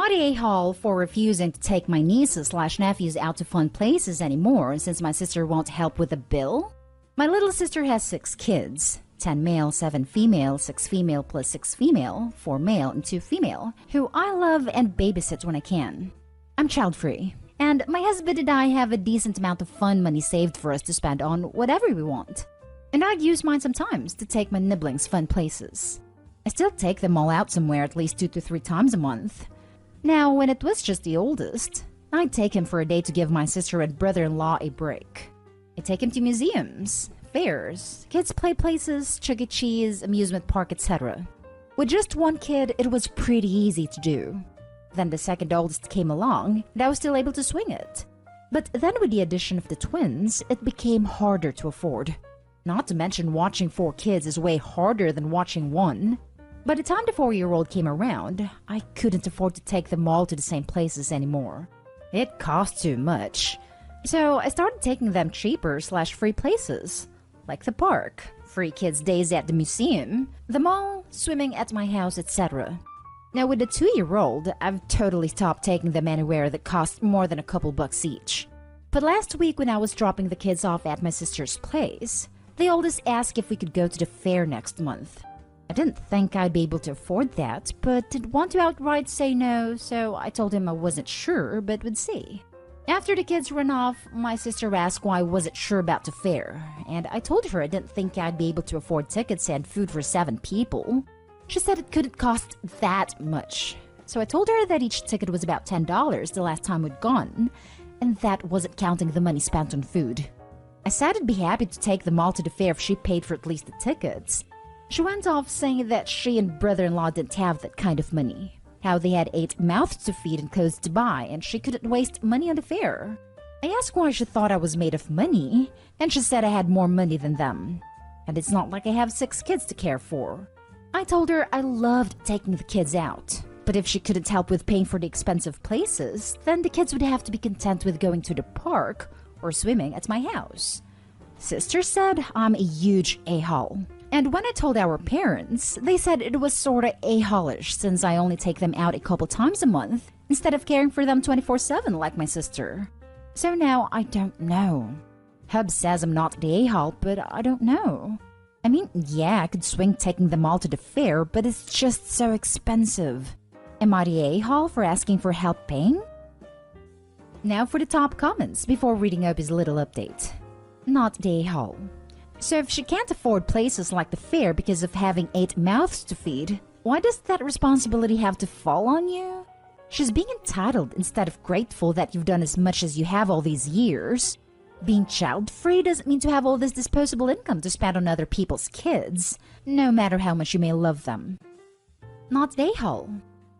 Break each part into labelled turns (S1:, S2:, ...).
S1: I the a-hole for refusing to take my nieces/nephews out to fun places anymore since my sister won't help with the bill? My little sister has 6 kids, 10 male, 7 female, 6 female plus 6 female, 4 male and 2 female, who I love and babysit when I can. I'm child-free, and my husband and I have a decent amount of fun money saved for us to spend on whatever we want. And I'd use mine sometimes to take my nibblings fun places. I still take them all out somewhere at least 2 to 3 times a month. Now, when it was just the oldest, I'd take him for a day to give my sister and brother-in-law a break. I'd take him to museums, fairs, kids' play places, Chuck E. Cheese, amusement park, etc. With just one kid, it was pretty easy to do. Then the second oldest came along, and I was still able to swing it. But then with the addition of the twins, it became harder to afford. Not to mention watching 4 kids is way harder than watching one. By the time the 4-year-old came around, I couldn't afford to take them all to the same places anymore. It cost too much. So I started taking them cheaper/free places, like the park, free kids' days at the museum, the mall, swimming at my house, etc. Now with the 2-year-old, I've totally stopped taking them anywhere that costs more than a couple bucks each. But last week when I was dropping the kids off at my sister's place, the oldest asked if we could go to the fair next month. I didn't think I'd be able to afford that, but didn't want to outright say no, so I told him I wasn't sure, but would see. After the kids ran off, my sister asked why I wasn't sure about the fair, and I told her I didn't think I'd be able to afford tickets and food for 7 people. She said it couldn't cost that much, so I told her that each ticket was about $10 the last time we'd gone, and that wasn't counting the money spent on food. I said I'd be happy to take them all to the fair if she paid for at least the tickets. She went off saying that she and brother-in-law didn't have that kind of money, how they had 8 mouths to feed and clothes to buy, and she couldn't waste money on the fair. I asked why she thought I was made of money, and she said I had more money than them. And it's not like I have 6 kids to care for. I told her I loved taking the kids out, but if she couldn't help with paying for the expensive places, then the kids would have to be content with going to the park or swimming at my house. Sister said I'm a huge a-hole. And when I told our parents, they said it was sorta a-holish since I only take them out a couple times a month instead of caring for them 24/7 like my sister. So now I don't know. Hub says I'm not the a-hole, but I don't know. I mean, yeah, I could swing taking them all to the fair, but it's just so expensive. Am I the a-hole for asking for help paying? Now for the top comments before reading Opie's little update. Not the a-hole. So if she can't afford places like the fair because of having 8 mouths to feed, why does that responsibility have to fall on you? She's being entitled instead of grateful that you've done as much as you have all these years. Being child-free doesn't mean to have all this disposable income to spend on other people's kids, no matter how much you may love them. Not the a-hole.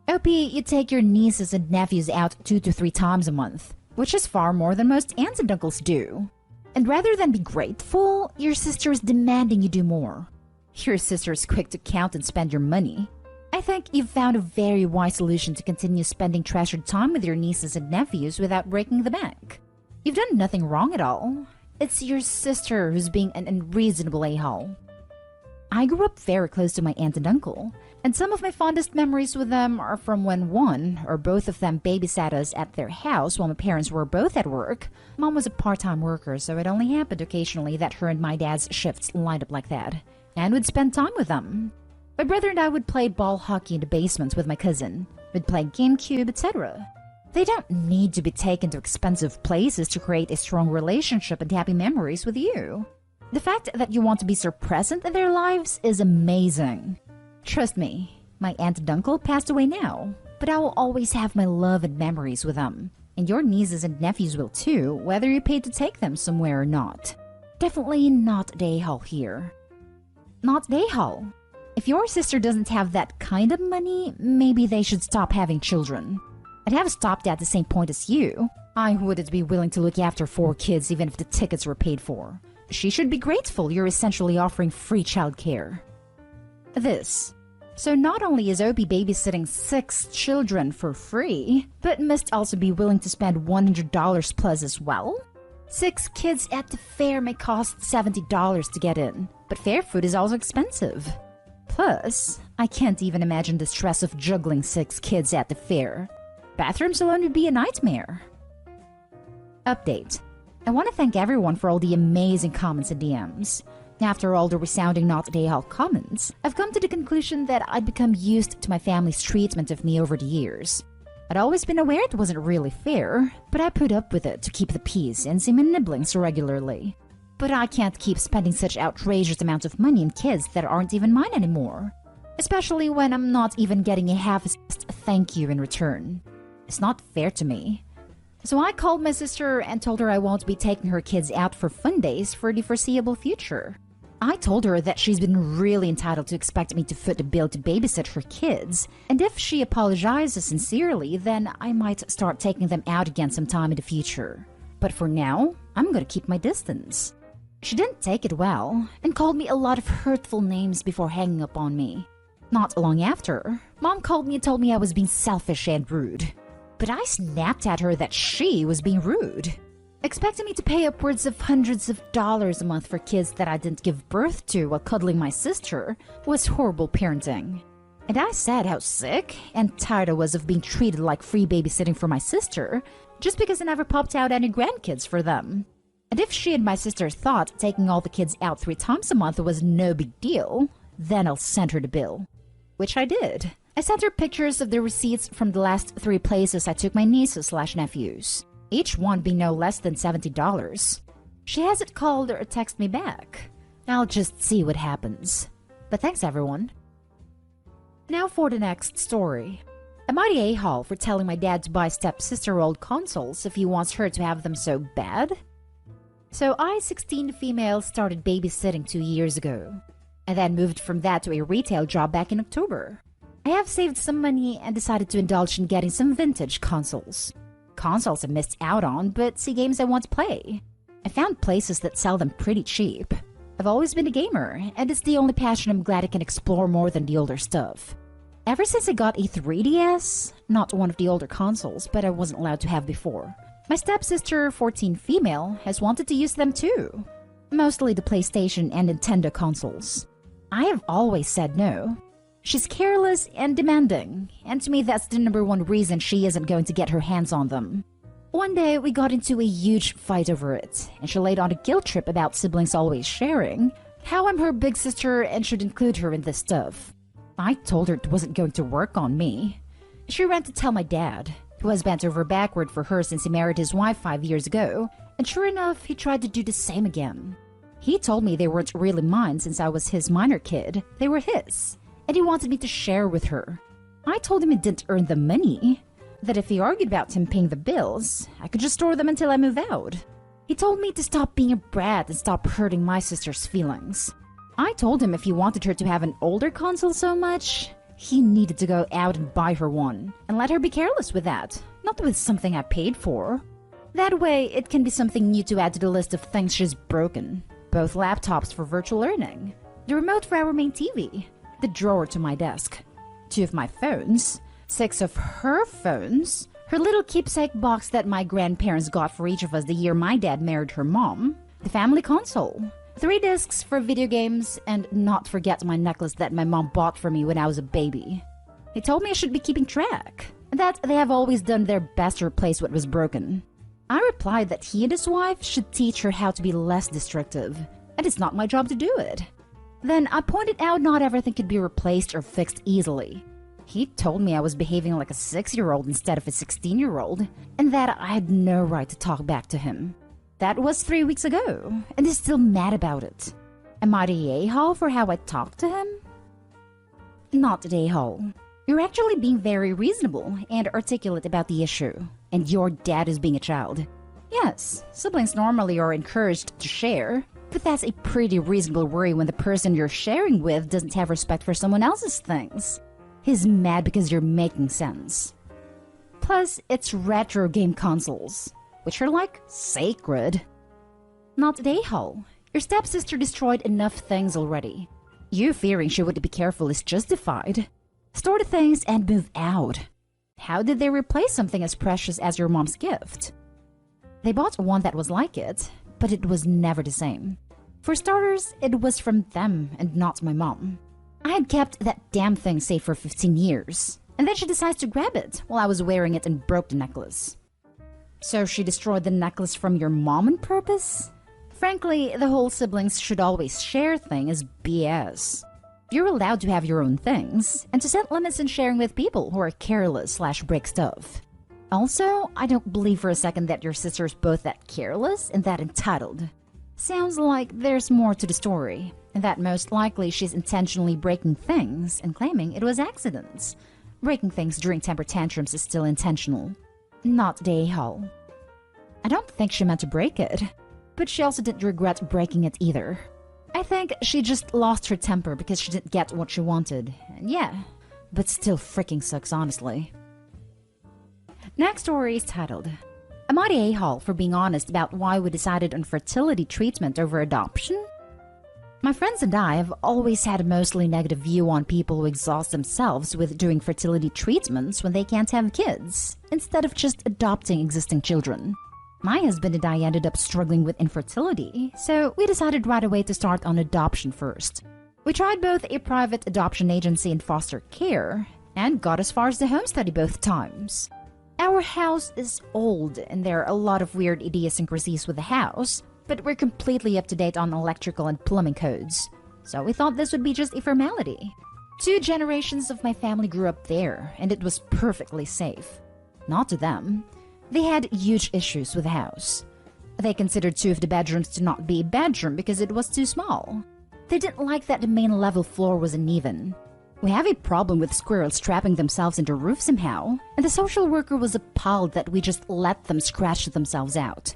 S1: Opie, you take your nieces and nephews out 2 to 3 times a month, which is far more than most aunts and uncles do. And rather than be grateful, your sister is demanding you do more. Your sister is quick to count and spend your money. I think you've found a very wise solution to continue spending treasured time with your nieces and nephews without breaking the bank. You've done nothing wrong at all. It's your sister who's being an unreasonable a-hole. I grew up very close to my aunt and uncle, and some of my fondest memories with them are from when one or both of them babysat us at their house while my parents were both at work. Mom was a part-time worker, so it only happened occasionally that her and my dad's shifts lined up like that, and we'd spend time with them. My brother and I would play ball hockey in the basement with my cousin. We'd play GameCube, etc. They don't need to be taken to expensive places to create a strong relationship and happy memories with you. The fact that you want to be so present in their lives is amazing. Trust me, my aunt and uncle passed away now, but I will always have my love and memories with them. And your nieces and nephews will too, whether you paid to take them somewhere or not. Definitely not the a-hole here. Not the a-hole. If your sister doesn't have that kind of money, maybe they should stop having children. I'd have stopped at the same point as you. I wouldn't be willing to look after 4 kids even if the tickets were paid for. She should be grateful you're essentially offering free childcare. This. So not only is Opie babysitting 6 children for free, but must also be willing to spend $100 plus as well? 6 kids at the fair may cost $70 to get in, but fair food is also expensive. Plus, I can't even imagine the stress of juggling 6 kids at the fair. Bathrooms alone would be a nightmare. Update. I want to thank everyone for all the amazing comments and DMs. After all the resounding not at all comments, I've come to the conclusion that I'd become used to my family's treatment of me over the years. I'd always been aware it wasn't really fair, but I put up with it to keep the peace and see my nibblings regularly. But I can't keep spending such outrageous amounts of money on kids that aren't even mine anymore. Especially when I'm not even getting a half-assed thank you in return. It's not fair to me. So I called my sister and told her I won't be taking her kids out for fun days for the foreseeable future. I told her that she's been really entitled to expect me to foot the bill to babysit her kids, and if she apologizes sincerely, then I might start taking them out again sometime in the future. But for now, I'm gonna keep my distance. She didn't take it well, and called me a lot of hurtful names before hanging up on me. Not long after, Mom called me and told me I was being selfish and rude. But I snapped at her that she was being rude. Expecting me to pay upwards of hundreds of dollars a month for kids that I didn't give birth to while cuddling my sister was horrible parenting. And I said how sick and tired I was of being treated like free babysitting for my sister just because I never popped out any grandkids for them. And if she and my sister thought taking all the kids out 3 times a month was no big deal, then I'll send her the bill. Which I did. I sent her pictures of the receipts from the last 3 places I took my nieces/nephews. Each one being no less than $70. She hasn't called or texted me back. I'll just see what happens. But thanks, everyone. Now for the next story. Am I the a-hole for telling my dad to buy stepsister old consoles if he wants her to have them so bad? So I, 16 female, started babysitting 2 years ago, and then moved from that to a retail job back in October. I have saved some money and decided to indulge in getting some vintage consoles. Consoles I missed out on, but see games I want to play. I found places that sell them pretty cheap. I've always been a gamer, and it's the only passion I'm glad I can explore more than the older stuff. Ever since I got a 3DS, not one of the older consoles, but I wasn't allowed to have before, my stepsister, 14 female, has wanted to use them too. Mostly the PlayStation and Nintendo consoles. I have always said no. She's careless and demanding, and to me that's the #1 reason she isn't going to get her hands on them. One day we got into a huge fight over it, and she laid on a guilt trip about siblings always sharing, how I'm her big sister and should include her in this stuff. I told her it wasn't going to work on me. She ran to tell my dad, who has bent over backward for her since he married his wife 5 years ago, and sure enough he tried to do the same again. He told me they weren't really mine since I was his minor kid, they were his. And he wanted me to share with her. I told him he didn't earn the money, that if he argued about him paying the bills, I could just store them until I move out. He told me to stop being a brat and stop hurting my sister's feelings. I told him if he wanted her to have an older console so much, he needed to go out and buy her one, and let her be careless with that, not with something I paid for. That way, it can be something new to add to the list of things she's broken. Both laptops for virtual learning, the remote for our main TV, the drawer to my desk, 2 of my phones, 6 of her phones, her little keepsake box that my grandparents got for each of us the year my dad married her mom, the family console, 3 discs for video games, and not forget my necklace that my mom bought for me when I was a baby. He told me I should be keeping track, and that they have always done their best to replace what was broken. I replied that he and his wife should teach her how to be less destructive, and it's not my job to do it. Then I pointed out not everything could be replaced or fixed easily. He told me I was behaving like a 6-year-old instead of a 16-year-old, and that I had no right to talk back to him. That was 3 weeks ago, and he's still mad about it. Am I the a-hole for how I talked to him? Not the a-hole. You're actually being very reasonable and articulate about the issue, and your dad is being a child. Yes, siblings normally are encouraged to share, but that's a pretty reasonable worry when the person you're sharing with doesn't have respect for someone else's things. He's mad because you're making sense. Plus, it's retro game consoles, which are like sacred. Not the a-hole. Your stepsister destroyed enough things already. You fearing she wouldn't be careful is justified. Store the things and move out. How did they replace something as precious as your mom's gift? They bought one that was like it, but it was never the same. For starters, it was from them and not my mom. I had kept that damn thing safe for 15 years, and And then she decides to grab it while I was wearing it and broke the necklace. So she destroyed the necklace from your mom on purpose? Frankly, the whole siblings should always share thing is BS. You're allowed to have your own things, and to set limits in sharing with people who are careless/break stuff. Also, I don't believe for a second that your sister's both that careless and that entitled. Sounds like there's more to the story, and that most likely she's intentionally breaking things and claiming it was accidents. Breaking things during temper tantrums is still intentional, not the a-hole. I don't think she meant to break it, but she also didn't regret breaking it either. I think she just lost her temper because she didn't get what she wanted. And yeah, but still freaking sucks, honestly. Next story is titled, Am I the a-hole for being honest about why we decided on fertility treatment over adoption? My friends and I have always had a mostly negative view on people who exhaust themselves with doing fertility treatments when they can't have kids, instead of just adopting existing children. My husband and I ended up struggling with infertility, so we decided right away to start on adoption first. We tried both a private adoption agency and foster care, and got as far as the home study both times. Our house is old, and there are a lot of weird idiosyncrasies with the house, but we're completely up to date on electrical and plumbing codes, so we thought this would be just a formality. 2 generations of my family grew up there, and it was perfectly safe. Not to them. They had huge issues with the house. They considered 2 of the bedrooms to not be a bedroom because it was too small. They didn't like that the main level floor was uneven. We have a problem with squirrels trapping themselves in the roof somehow, and the social worker was appalled that we just let them scratch themselves out.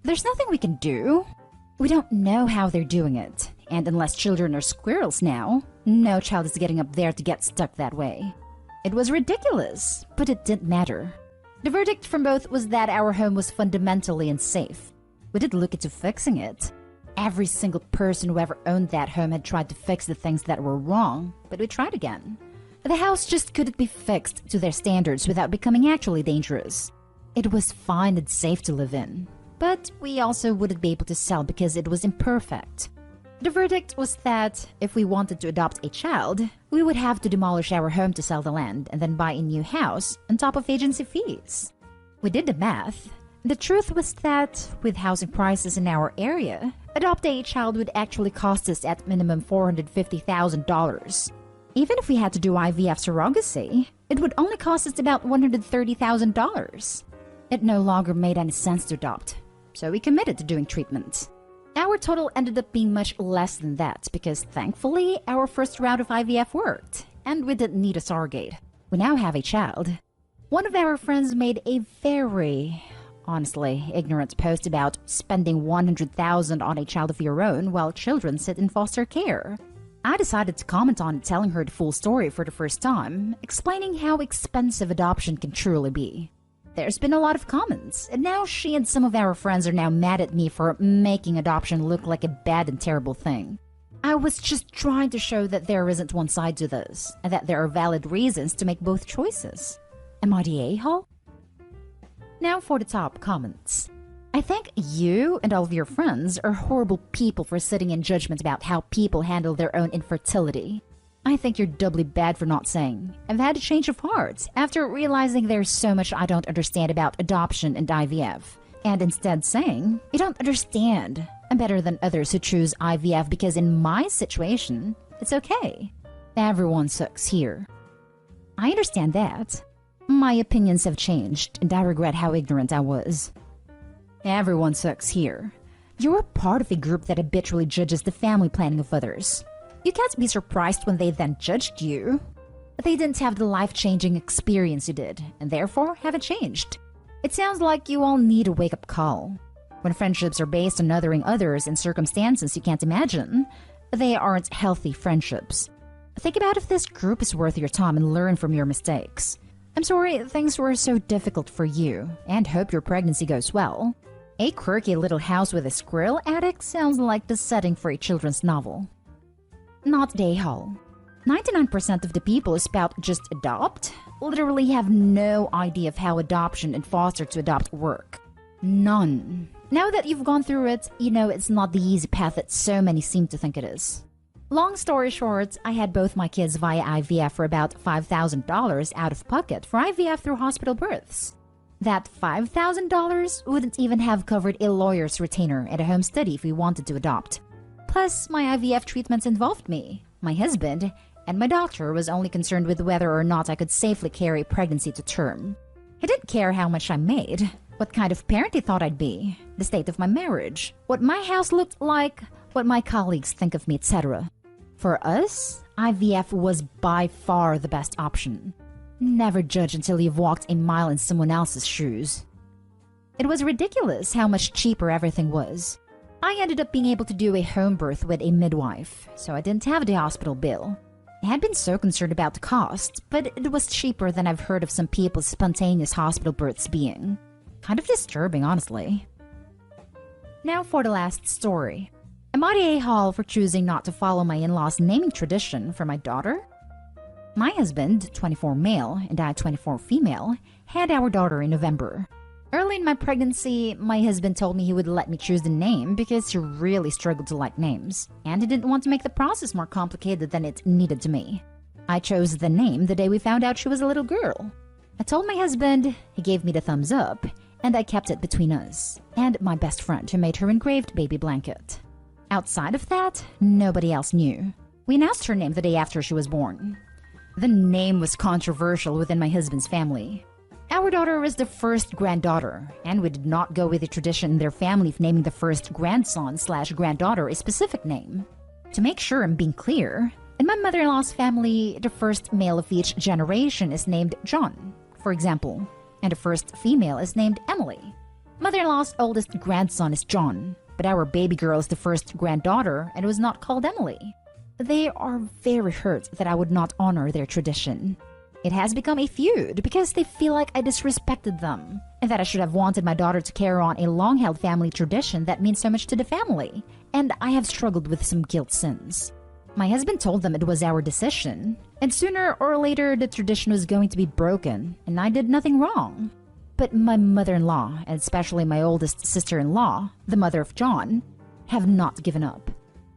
S1: There's nothing we can do. We don't know how they're doing it, and unless children are squirrels now, no child is getting up there to get stuck that way. It was ridiculous, but it didn't matter. The verdict from both was that our home was fundamentally unsafe. We did look into fixing it. Every single person who ever owned that home had tried to fix the things that were wrong, but we tried again. The house just couldn't be fixed to their standards without becoming actually dangerous. It was fine and safe to live in, but we also wouldn't be able to sell because it was imperfect. The verdict was that if we wanted to adopt a child, we would have to demolish our home to sell the land and then buy a new house on top of agency fees. We did the math. The truth was that, with housing prices in our area, adopting a child would actually cost us at minimum $450,000. Even if we had to do IVF surrogacy, it would only cost us about $130,000. It no longer made any sense to adopt, so we committed to doing treatment. Our total ended up being much less than that because, thankfully, our first round of IVF worked, and we didn't need a surrogate. We now have a child. One of our friends made a very, honestly, ignorant post about spending $100,000 on a child of your own while children sit in foster care. I decided to comment on it, telling her the full story for the first time, explaining how expensive adoption can truly be. There's been a lot of comments, and now she and some of our friends are now mad at me for making adoption look like a bad and terrible thing. I was just trying to show that there isn't one side to this, and that there are valid reasons to make both choices. Am I the a-hole? Now for the top comments. I think you and all of your friends are horrible people for sitting in judgment about how people handle their own infertility. I think you're doubly bad for not saying, I've had a change of heart after realizing there's so much I don't understand about adoption and IVF. And instead saying, you don't understand. I'm better than others who choose IVF because in my situation, it's okay. Everyone sucks here. I understand that. My opinions have changed and I regret how ignorant I was. Everyone sucks here. You're a part of a group that habitually judges the family planning of others. You can't be surprised when they then judged you. They didn't have the life-changing experience you did, and therefore haven't changed. It sounds like you all need a wake-up call. When friendships are based on othering others in circumstances you can't imagine, they aren't healthy friendships. Think about if this group is worth your time and learn from your mistakes. I'm sorry things were so difficult for you, and hope your pregnancy goes well. A quirky little house with a squirrel attic sounds like the setting for a children's novel. Not the a-hole. 99% of the people who spout just adopt literally have no idea of how adoption and foster to adopt work. None. Now that you've gone through it, you know it's not the easy path that so many seem to think it is. Long story short, I had both my kids via IVF for about $5,000 out of pocket for IVF through hospital births. That $5,000 wouldn't even have covered a lawyer's retainer and a home study if we wanted to adopt. Plus, my IVF treatments involved me, my husband, and my doctor was only concerned with whether or not I could safely carry pregnancy to term. He didn't care how much I made, what kind of parent he thought I'd be, the state of my marriage, what my house looked like, what my colleagues think of me, etc. For us, IVF was by far the best option. Never judge until you've walked a mile in someone else's shoes. It was ridiculous how much cheaper everything was. I ended up being able to do a home birth with a midwife, so I didn't have the hospital bill. I had been so concerned about the cost, but it was cheaper than I've heard of some people's spontaneous hospital births being. Kind of disturbing, honestly. Now for the last story. Am I the a-hole for choosing not to follow my in-laws' naming tradition for my daughter? My husband, 24 male, and I, 24 female, had our daughter in November. Early in my pregnancy, my husband told me he would let me choose the name because he really struggled to like names, and he didn't want to make the process more complicated than it needed to be. I chose the name the day we found out she was a little girl. I told my husband, he gave me the thumbs up, and I kept it between us, and my best friend who made her engraved baby blanket. Outside of that, nobody else knew. We announced her name the day after she was born. The name was controversial within my husband's family. Our daughter was the first granddaughter, and we did not go with the tradition in their family of naming the first grandson/granddaughter a specific name. To make sure I'm being clear, in my mother-in-law's family, the first male of each generation is named John, for example, and the first female is named Emily. Mother-in-law's oldest grandson is John, but our baby girl is the first granddaughter and was not called Emily. They are very hurt that I would not honor their tradition. It has become a feud because they feel like I disrespected them, and that I should have wanted my daughter to carry on a long-held family tradition that means so much to the family, and I have struggled with some guilt since. My husband told them it was our decision, and sooner or later the tradition was going to be broken, and I did nothing wrong. But my mother-in-law, and especially my oldest sister-in-law, the mother of John, have not given up.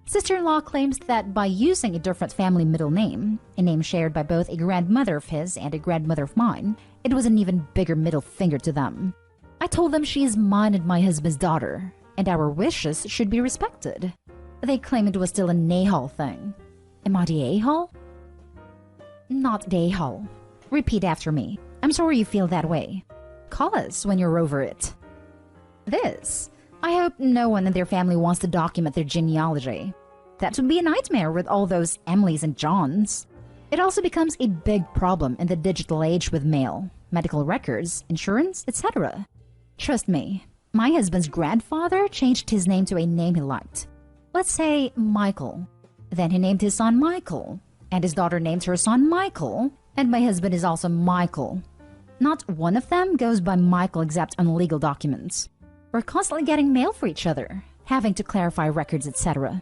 S1: Sister-in-law claims that by using a different family middle name, a name shared by both a grandmother of his and a grandmother of mine, it was an even bigger middle finger to them. I told them she is mine and my husband's daughter, and our wishes should be respected. They claim it was still a a-hole thing. Am I the a-hole? Not the a-hole. Repeat after me. I'm sorry you feel that way. Call us when you're over it. This. I hope no one in their family wants to document their genealogy. That would be a nightmare with all those Emilys and Johns. It also becomes a big problem in the digital age with mail, medical records, insurance, etc. Trust me, my husband's grandfather changed his name to a name he liked. Let's say Michael. Then he named his son Michael, and his daughter named her son Michael, and my husband is also Michael. Not one of them goes by Michael except on legal documents. We're constantly getting mail for each other, having to clarify records, etc.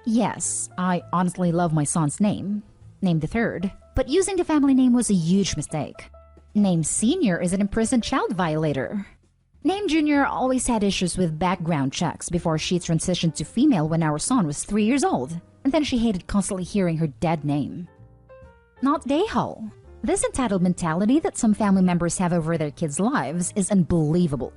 S1: Yes, I honestly love my son's name, named the third, but using the family name was a huge mistake. Name Senior is an imprisoned child violator. Name Junior always had issues with background checks before she transitioned to female when our son was 3 years old, and then she hated constantly hearing her dead name. Not a-hole. This entitled mentality that some family members have over their kids' lives is unbelievable.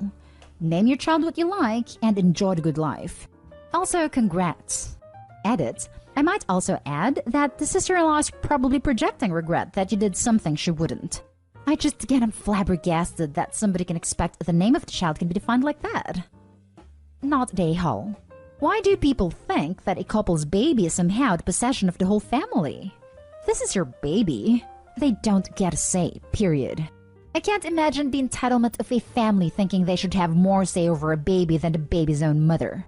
S1: Name your child what you like and enjoy the good life. Also, congrats. Edit. I might also add that the sister-in-law is probably projecting regret that you did something she wouldn't. I just get flabbergasted that somebody can expect the name of the child can be defined like that. Not a-hole. Why do people think that a couple's baby is somehow the possession of the whole family? This is your baby. They don't get a say, period. I can't imagine the entitlement of a family thinking they should have more say over a baby than the baby's own mother.